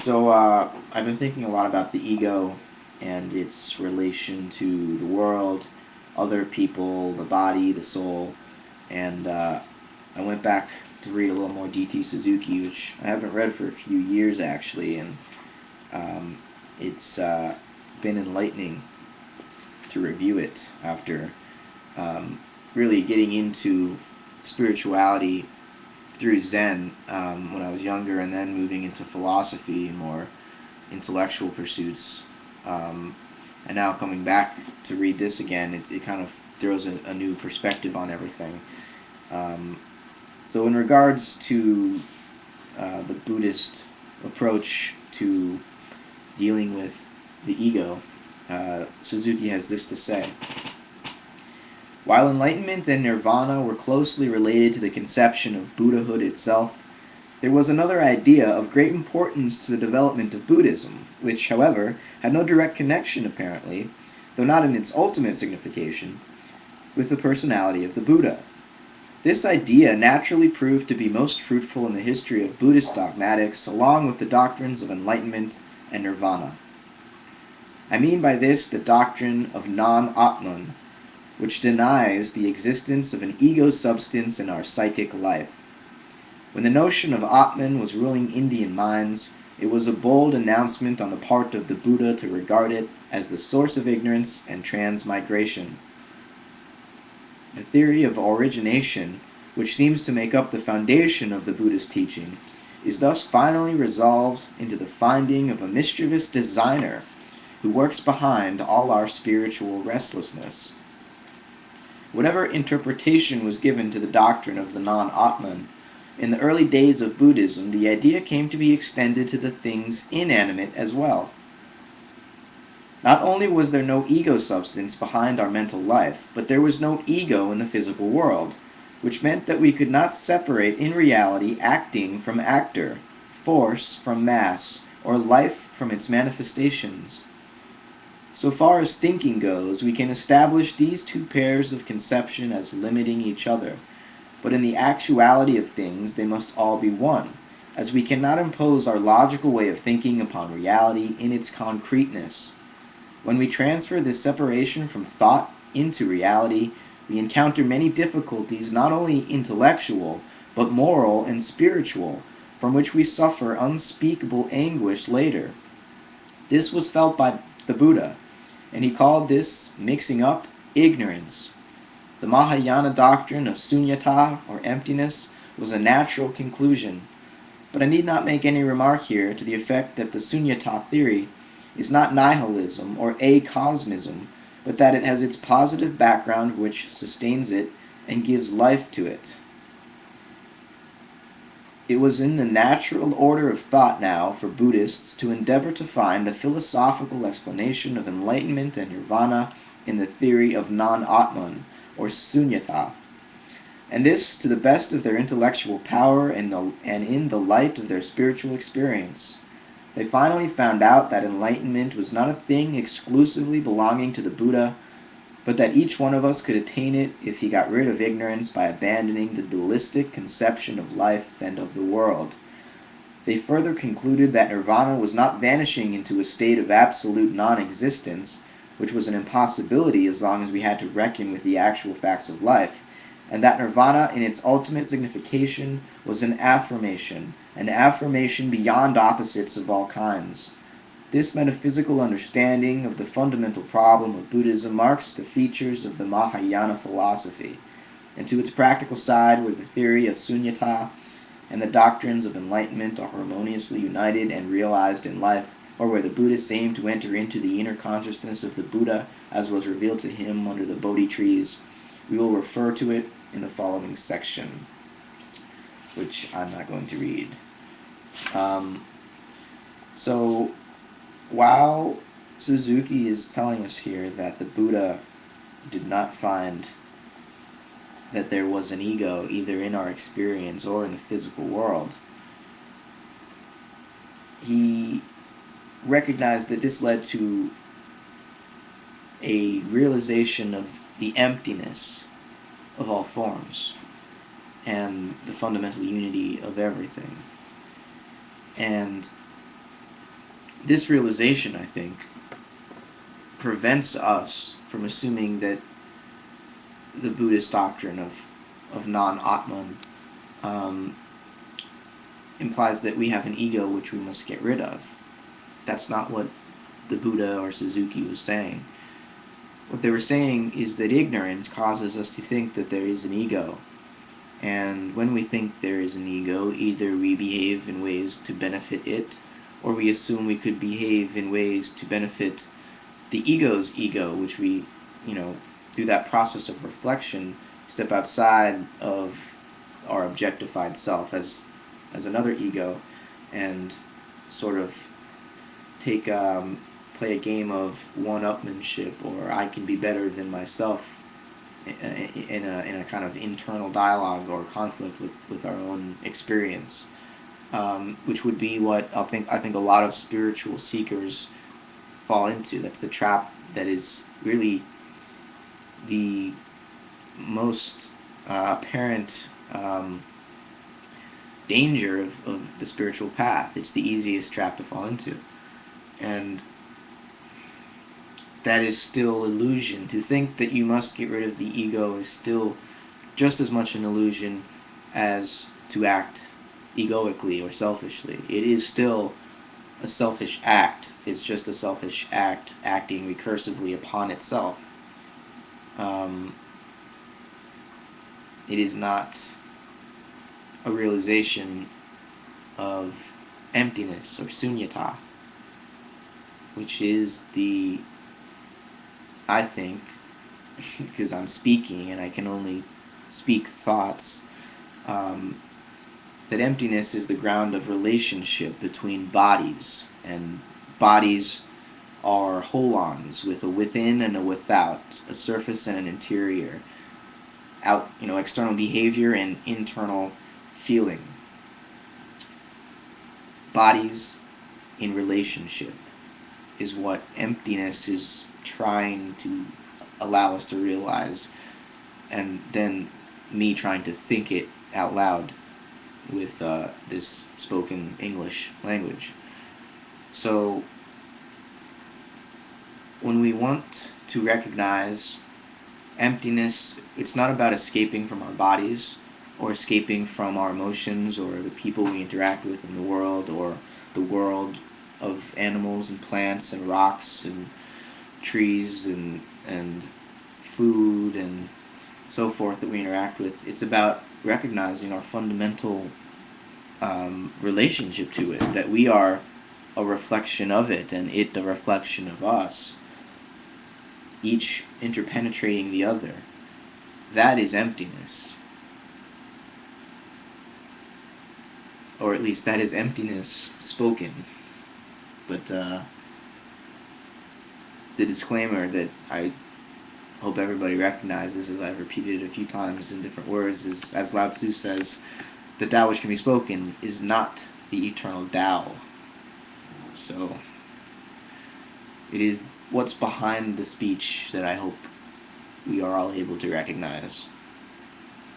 I've been thinking a lot about the ego and its relation to the world, other people, the body, the soul, and I went back to read a little more D.T. Suzuki, which I haven't read for a few years actually, and it's been enlightening to review it after really getting into spirituality through Zen when I was younger, and then moving into philosophy and more intellectual pursuits. And now coming back to read this again, it kind of throws a new perspective on everything. So, in regards to the Buddhist approach to dealing with the ego, Suzuki has this to say. While enlightenment and nirvana were closely related to the conception of Buddhahood itself, there was another idea of great importance to the development of Buddhism, which, however, had no direct connection, apparently, though not in its ultimate signification, with the personality of the Buddha. This idea naturally proved to be most fruitful in the history of Buddhist dogmatics, along with the doctrines of enlightenment and nirvana. I mean by this the doctrine of non-Atman, which denies the existence of an ego substance in our psychic life. When the notion of Atman was ruling Indian minds, it was a bold announcement on the part of the Buddha to regard it as the source of ignorance and transmigration. The theory of origination, which seems to make up the foundation of the Buddhist teaching, is thus finally resolved into the finding of a mischievous designer who works behind all our spiritual restlessness. Whatever interpretation was given to the doctrine of the non-Atman, in the early days of Buddhism, the idea came to be extended to the things inanimate as well. Not only was there no ego substance behind our mental life, but there was no ego in the physical world, which meant that we could not separate in reality acting from actor, force from mass, or life from its manifestations. So far as thinking goes, we can establish these two pairs of conception as limiting each other, but in the actuality of things they must all be one, as we cannot impose our logical way of thinking upon reality in its concreteness. When we transfer this separation from thought into reality, we encounter many difficulties, not only intellectual, but moral and spiritual, from which we suffer unspeakable anguish later. This was felt by the Buddha, and he called this mixing up ignorance. The Mahayana doctrine of sunyata, or emptiness, was a natural conclusion, but I need not make any remark here to the effect that the sunyata theory is not nihilism or acosmism, but that it has its positive background which sustains it and gives life to it. It was in the natural order of thought now for Buddhists to endeavor to find a philosophical explanation of enlightenment and nirvana in the theory of non-Atman, or sunyata, and this to the best of their intellectual power and in the light of their spiritual experience. They finally found out that enlightenment was not a thing exclusively belonging to the Buddha, but that each one of us could attain it if he got rid of ignorance by abandoning the dualistic conception of life and of the world. They further concluded that nirvana was not vanishing into a state of absolute non-existence, which was an impossibility as long as we had to reckon with the actual facts of life, and that nirvana in its ultimate signification was an affirmation beyond opposites of all kinds. This metaphysical understanding of the fundamental problem of Buddhism marks the features of the Mahayana philosophy, and to its practical side where the theory of sunyata and the doctrines of enlightenment are harmoniously united and realized in life, or where the Buddhists aim to enter into the inner consciousness of the Buddha as was revealed to him under the Bodhi trees. We will refer to it in the following section, which I'm not going to read. So, while Suzuki is telling us here that the Buddha did not find that there was an ego either in our experience or in the physical world, he recognized that this led to a realization of the emptiness of all forms and the fundamental unity of everything. And this realization, I think, prevents us from assuming that the Buddhist doctrine of non-Atman um, implies that we have an ego which we must get rid of. That's not what the Buddha or Suzuki was saying. What they were saying is that ignorance causes us to think that there is an ego. And when we think there is an ego, either we behave in ways to benefit it, or we assume we could behave in ways to benefit the ego's ego, which we, through that process of reflection, step outside of our objectified self as another ego, and sort of take play a game of one-upmanship, or I can be better than myself, in a kind of internal dialogue or conflict with our own experience, which would be what I think a lot of spiritual seekers fall into. That's the trap that is really the most apparent danger of the spiritual path. It's the easiest trap to fall into. And that is still illusion. To think that you must get rid of the ego is still just as much an illusion as to act egoically or selfishly. It is still a selfish act. It's just a selfish act acting recursively upon itself. It is not a realization of emptiness or sunyata, which is I think, because I'm speaking and I can only speak thoughts, that emptiness is the ground of relationship between bodies, and bodies are holons with a within and a without, a surface and an interior, external behavior and internal feeling. Bodies in relationship is what emptiness is trying to allow us to realize, and then me trying to think it out loud with this spoken English language. So when we want to recognize emptiness, it's not about escaping from our bodies or escaping from our emotions or the people we interact with in the world, or the world of animals and plants and rocks and trees and food and so forth that we interact with. It's about recognizing our fundamental relationship to it, that we are a reflection of it and it a reflection of us, each interpenetrating the other. That is emptiness. Or at least that is emptiness spoken. But the disclaimer that I hope everybody recognizes, as I've repeated it a few times in different words, is, as Lao Tzu says, the Tao which can be spoken is not the eternal Tao. So it is what's behind the speech that I hope we are all able to recognize.